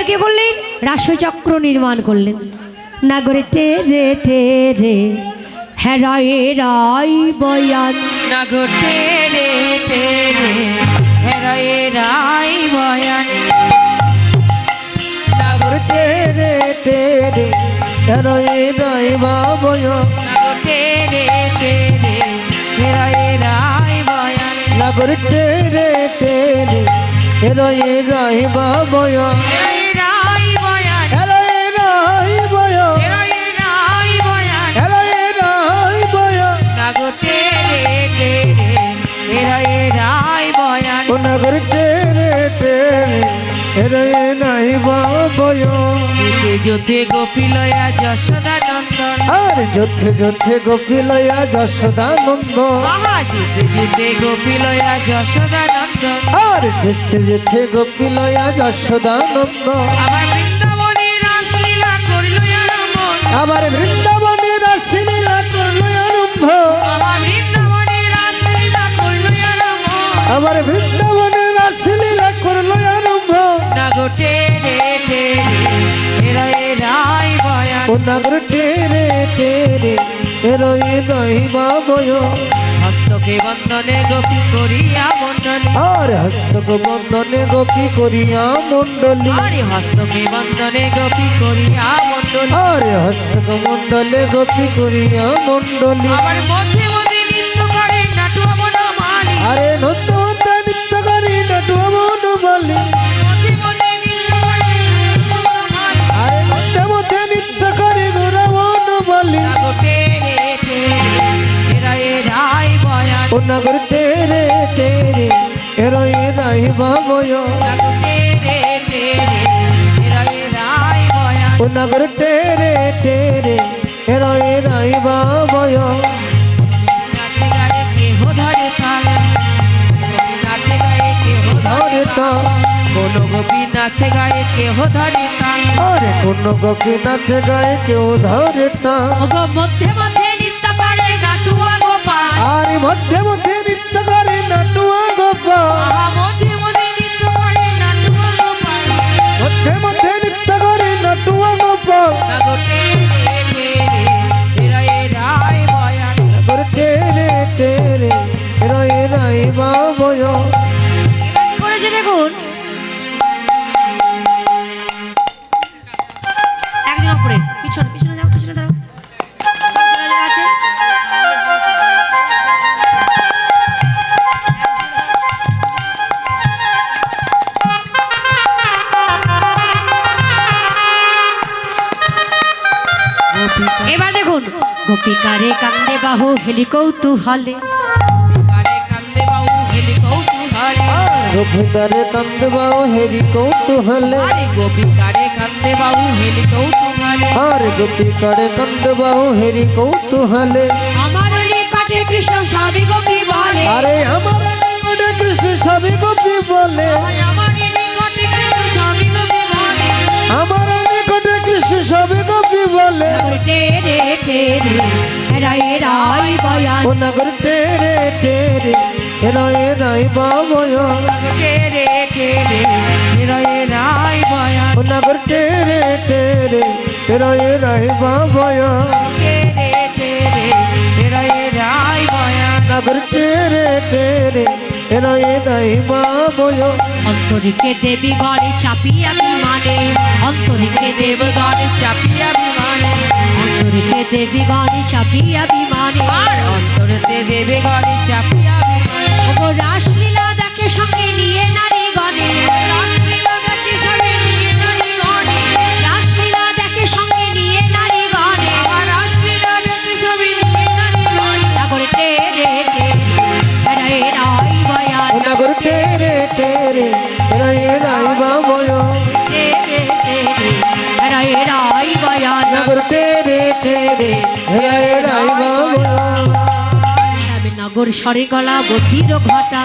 কি করলেন? রাসচক্র নির্মাণ করলেন। নাগরে টেরে টেরে হেরায়ে রাই বয়ান, নাগর টেরে টেরে হেরায়ে রাই বয়ান, নাগর টেরে টেরে হেরায়ে রাই বয়ান, নাগর টেরে টেরে হেরায়ে রাই বয়ান, নাগর টেরে টেরে হেরায়ে রাই বয়ান, হেরায়ে রাই বয়ান, হেরায়ে রাই বয়ান, হেরায়ে রাই বয়ান, হেরায়ে রাই বয়ান, নাগর টেরে টেরে হেরায়ে রাই বয়ান। ও নাগর টেরে টেরে হেরায়ে রাই বয়ান। যুদ্ধে যুদ্ধে গোপীলয়া যশোদা নন্দন, আর যুদ্ধে যুদ্ধে গোপীলয়া যশোদানন্দ, মহা যুদ্ধে যুদ্ধে গোপীলয়া যশোদা নন্দন, আর যুদ্ধে যুদ্ধে গোপীলয়া যশোদানন্দ, আবার বৃন্দাবনে রাসলীলা করল আরম্ভ, আবার বৃন্দাবনে রাসলীলা করলো আরম্ভ, আবার বৃন্দাবনে রাসলীলা করল আরম্ভ, আবার বৃন্দাবনে রাসলীলা করলো আরম্ভ। নাগর টেরে টেরে হেরায়ে রাই বয়ান, ও নাগর টেরে টেরে হেরায়ে রাই বয়ান, হস্তকে বন্ধনে গোপী করিয়া মণ্ডলী, আর হস্তক বন্ধনে গোপী করিয়া মণ্ডলী, আরে হস্তকে বন্ধনে গোপী করিয়া মণ্ডলী, আর হস্তক মণ্ডলে গোপী করিয়া মণ্ডলী, আবার মধ্যে মধ্যে নৃত্য করে নাটুয়া বনমালী, আরে নন্দমন্ত নৃত্য করি নটুয়া বনমালী, মধ্যে মধ্যে নৃত্য করে নাটুয়া বনমালী, আরে নন্দমন্ত নৃত্য করি গোরা বনমালী। নাগর টেরে টেরে হেরায়ে রাই বয়ান, ও নাগর টেরে টেরে হেরায়ে রাই বয়ান, নাগর টেরে টেরে হেরায়ে রাই বয়ান, ও নাগর টেরে টেরে হেরায়ে রাই বয়ান। নাচে গায়ে কেহ ধরে তাল, নাচে গায়ে কেহ ধরে ধরে তাল, কোন গোপী নাচে গায়ে কেহ ধরে তাল, আরে কোন গোপী নাচে গায়ে কেউ ধরে না, ওগো মধ্যে মধ্যে নৃত্য করে নাটুয়া গোপাল, আর মধ্যে মধ্যে নৃত্য করে নাটুয়া গোপাল, আহা মধ্যে মধ্যে নৃত্য করে নাটুয়া গোপাল, মধ্যে মধ্যে নৃত্য করে নাটুয়া গোপাল, নাগর টেরে টেরে হেরায়ে রাই বয়ান, নাগর টেরে টেরে হেরায়ে রাই বয়ান। এবার কি করেছে দেখুন, একজন উপরে পিছনে পিছনে যাও, পিছনে দাঁড়াও, পিছনে যারা আছে এবার দেখুন, গোপিকারে কান্দে বাহু হেলি কৌতূহলে, কারে কান্দে বাউ হেলি কৌতূহলে, গোপিকারে কান্দবাও হেরি কৌতূহলে, আরে গোপী কারে কান্দে বাউ হেলি কৌতূহলে, আর গোপিকারে কান্দবাও হেরি কৌতূহলে, আমার নিকটে কৃষ্ণ স্বামী গোপী বলে, আরে আমার নিকটে কৃষ্ণ স্বামী গোপী বলে, আমার নিকটে কৃষ্ণ স্বামী গোপী বলে, আমার নিকটে কৃষ্ণ স্বামী গোপী বলে, টেরে টেরে হেরায়ে রাই বয়ান, ও নাগর টেরে টেরে হেরায়ে রাই বয়ান, টেরে টেরে হেরায়ে রাই বয়ান, ও নাগর টেরে টেরে হেরায়ে রাই বয়ান, টেরে টেরে হেরায়ে রাই বয়ান, নাগর টেরে টেরে হেরায়ে রাই বয়ান। অন্তরিকে দেবী ঘরে চাপিয়া বিমানে, অন্তরিকে দেবী ঘরে চাপিয়া বিমানে, অন্তরিকে দেবী ঘরে চাপিয়া বিমানে, আর অন্তরতে দেবে ঘরে চাপিয়া বিমানে, ওগো রাসলীলা দেখে সঙ্গে নিয়ে নারী গণে, রাসলীলা দেখে সঙ্গে নিয়ে নারী গণে, রাসলীলা দেখে সঙ্গে নিয়ে নারী গণে, আমার রাসলীলা দেখে সবই নিয়ে নারী গণে, নাগরে টেরে টেরে হেরায়ে রাই বয়ান, ও নাগর টেরে টেরে হেরায়ে রাই বয়ান, টেরে টেরে হেরায়ে রাই বয়ান, নাগর টেরে টেরে হেরায়ে রাই বয়ান। শ্যামে নগর সরে গলা গভীর ঘটা,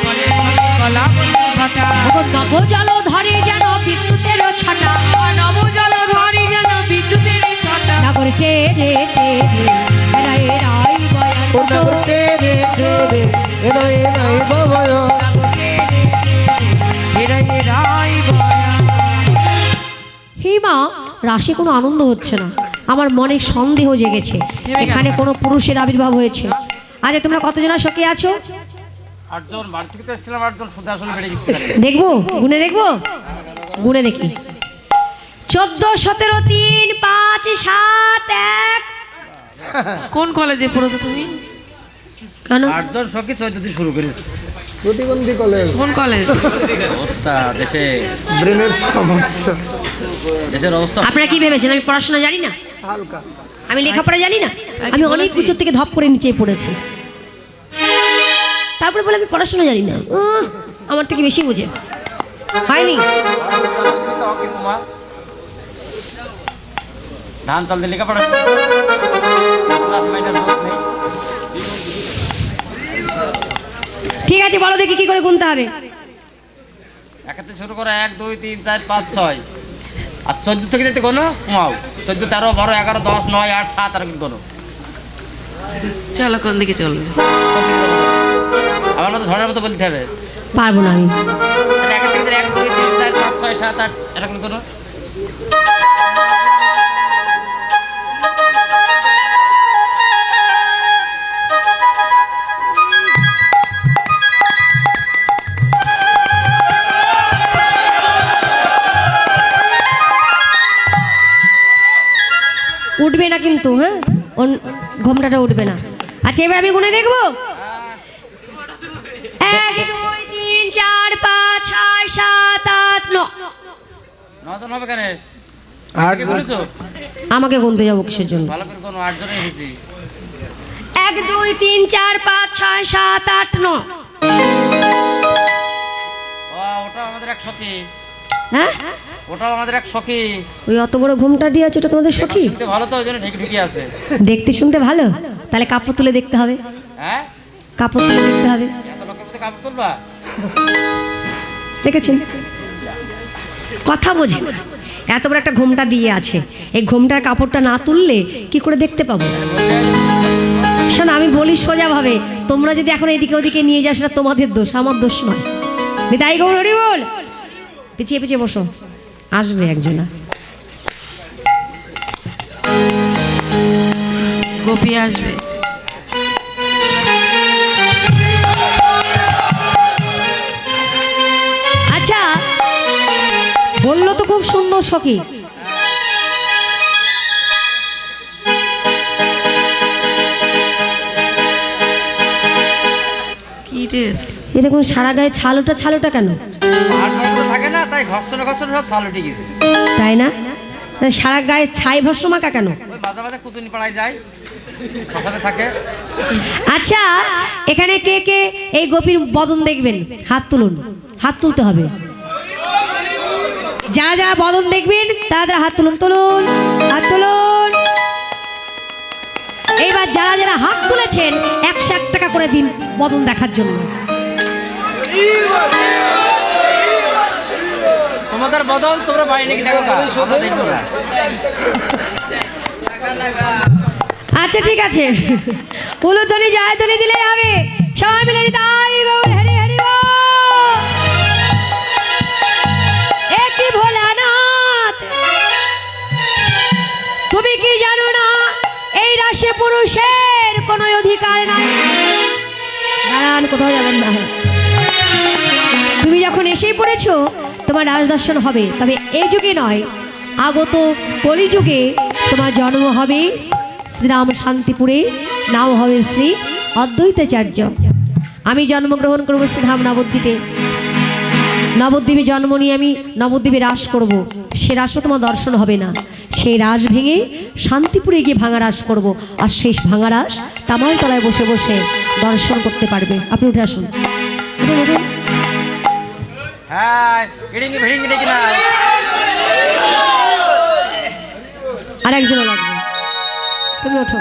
ঘরে সঙ্গে কলা বন্ধু ঘটা, ওগো নবজল ধরে যেন বিদ্যুতের ছটা, নবজল ধরি যেন বিদ্যুতের ছটা, নাগর টেরে টেরে হেরায়ে রাই বয়ান, ও নাগর টেরে টেরে হেরায়ে রাই বয়ান, হেরায়ে রাই বয়ান। হে মা, রাশি কোনো আনন্দ হচ্ছে না, আমার মনে সন্দেহ জেগেছে এখানে কোনো পুরুষের আবির্ভাব হয়েছে। আচ্ছা তোমরা কতজনা সখী আছো? 8 জন, বাড়ি থেকে তো এসেছিলাম 8 জন, শুধু আসলে বেড়ে গেছে। দেখবো, গুনে দেখবো, গুনে দেখি। 14, 17, 3, 5, 7, 1। কোন কলেজে পড়েছো তুমি? কেন 8 জন সখী 14 দিন শুরু করেছে। প্রতিবন্ধী কলেজ, কোন কলেজ? অবস্থা দেশে, ব্রেনের সমস্যা দেশের অবস্থা। আপনারা কি ভেবেছেন আমি পড়াশোনা জানি না? হালকা। আমি লেখাপড়া জানি না? আমি অনেক বলেছি। উঁচু থেকে ধপ করে নিচে পড়েছি, তারপরে বলে আমি পড়াশোনা জানি না। আমার থেকে বেশি বুঝে হয়নি। ধান চাল দিয়ে লেখাপড়া ঠিক আছে, বলো দেখি কি করে গুনতে হবে। একাতে শুরু করে 1 2 3 4 5 6 আর 14 থেকে যেতে কোনো কমাও। 14 13 12 11 10 9 8 7 আর কি কোনো। চলো কোন দিকে চলবে? আমার মতো ঝড়ের মতো বলতে হবে। পারবো না আমি। তাহলে একা থেকে 1 2 3 4 5 6 7 8 এরকম কোনো। উঠবে না কিন্তু, হ্যাঁ ঘোমটাটা উঠবে না। আচ্ছা এবার আমি গুনে দেখবো। 1 2 3 4 5 6 7 8 9। 9 জন হবে কেন? 8 কি বলেছো? আমাকে গুনতে যাবো কিসের জন্য? ভালো করে কোনো 8 জনই হয়েছে। 1 2 3 4 5 6 7 8 9। ওটা আমাদের এক সখী। হ্যাঁ ওটাও আমাদের এক সখী। ওই অত বড় ঘুমটা দিয়ে আছে, ওটা তোমাদের সখী? শুনতে ভালো তো, ওই জন্য ঢেকে ঢুকি আছে। দেখতে শুনতে ভালো, তাহলে কাপড় তুলে দেখতে হবে। হ্যাঁ, কাপড় তুলে দেখতে হবে। এত লোকের মধ্যে কাপড় তুলবা? দেখেছেন, কথা বোঝে না। এত বড় একটা ঘোমটা দিয়ে আছে, এই ঘোমটার কাপড়টা না তুললে কি করে দেখতে পাবো? শোনো আমি বলি সোজাভাবে, তোমরা যদি এখন এদিকে ওদিকে নিয়ে যাও সেটা তোমাদের দোষ, আমার দোষ নয়। নিতাই গৌর হরি বল। পিছিয়ে পিছিয়ে বসো, আসবে একজনা। গোপী আসবে। আচ্ছা বললো তো খুব সুন্দর সখী, কি ড্রেস? এরকম সারা গায়ে ছালোটা ছালোটা কেন? পাহাড় পর্বত থাকে না, তাই ঘর্ষণে ঘর্ষণে সব ছাল উঠে গেছে। তাই না? সারা গায়ে ছাই ভস্য মাখা কেন? ওই মাঝে মাঝে কুচুনি পাড়ায় যায়, শ্মশানে থাকে। আচ্ছা এখানে কে কে এই গোপীর বদন দেখবেন? হাত তুলুন, হাত তুলতে হবে। যারা যারা বদন দেখবেন তারা তারা হাত তুলুন, তুলুন হাত তুলুন। এইবার যারা যারা হাত তুলেছেন 101 টাকা করে দিন বদন দেখার জন্য। তোমাদের বদল তোমরা বাড়ি নাকি দেখো, আমরা দেখবো না। আচ্ছা ঠিক আছে, উলুধ্বনি জয়ধ্বনি দিলে যাবে। সবাই মিলে নিতাই গৌর হরি হরি বল। এ কি ভোলানাথ, তুমি কি জানো না এই রাশে পুরুষের কোনো অধিকার নাই? দাঁড়ান, কোথাও যাবেন না। তুমি যখন এসেই পড়েছো তোমার রাজ দর্শন হবে, তবে এই যুগে নয়, আগত কলিযুগে তোমার জন্ম হবে শ্রীরাম শান্তিপুরে, নাম হবে শ্রী অদ্বৈতাচার্য। আমি জন্মগ্রহণ করবো শ্রীধাম নবদ্বীপে। নবদ্বীপে জন্ম নিয়ে আমি নবদ্বীপে রাস করব। সে রাসও তোমার দর্শন হবে না, সেই রাস ভেঙে শান্তিপুরে গিয়ে ভাঙা রাস করবো, আর শেষ ভাঙা রাস তামাল তলায় বসে বসে দর্শন করতে পারবে। আপনি উঠে আসুন, উঠুন উঠুন। হ্যাঁ, ইডিঙ্গি ভিডিঙ্গি দেখি না। আর একজনও লাগবে, তুমি ওঠো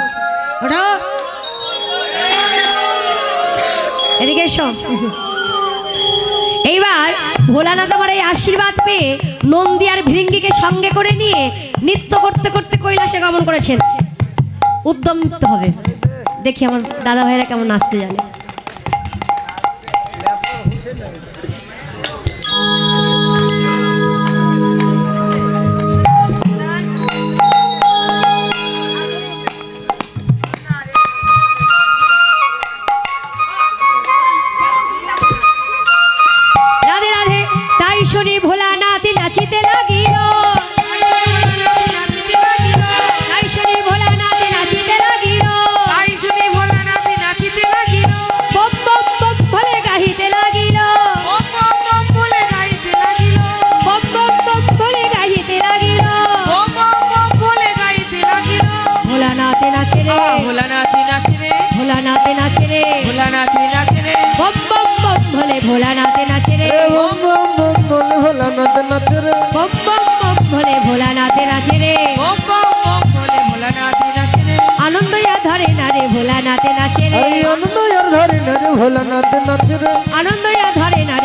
ওঠো, এদিকে এসো। এইবার ভোলানাথ আমার এই আশীর্বাদ পেয়ে নন্দী আর ভৃঙ্গিকে সঙ্গে করে নিয়ে নৃত্য করতে করতে কৈলাসে গমন করেছেন। উদ্যম নিতে হবে, দেখি আমার দাদা ভাইরা কেমন নাচতে জানে। নাচে রে ভোলানাথে নাচে রে ভোলানাথে নাচে রে ভোলানাথে নাচে রে বম বম বম ভোলে ভোলানাথে নাচে রে রে বম বম বম বলে ভোলানাথ নাচে রে বম বম বম ভোলে ভোলানাথে নাচে রে বম বম বম বলে ভোলানাথে নাচে রে আনন্দ ইয়া ধরে না রে ভোলানাথে নাচে রে আরে আনন্দ আর ধরে না রে ভোলানাথ নাচে রে আনন্দ ইয়া ধরে না রে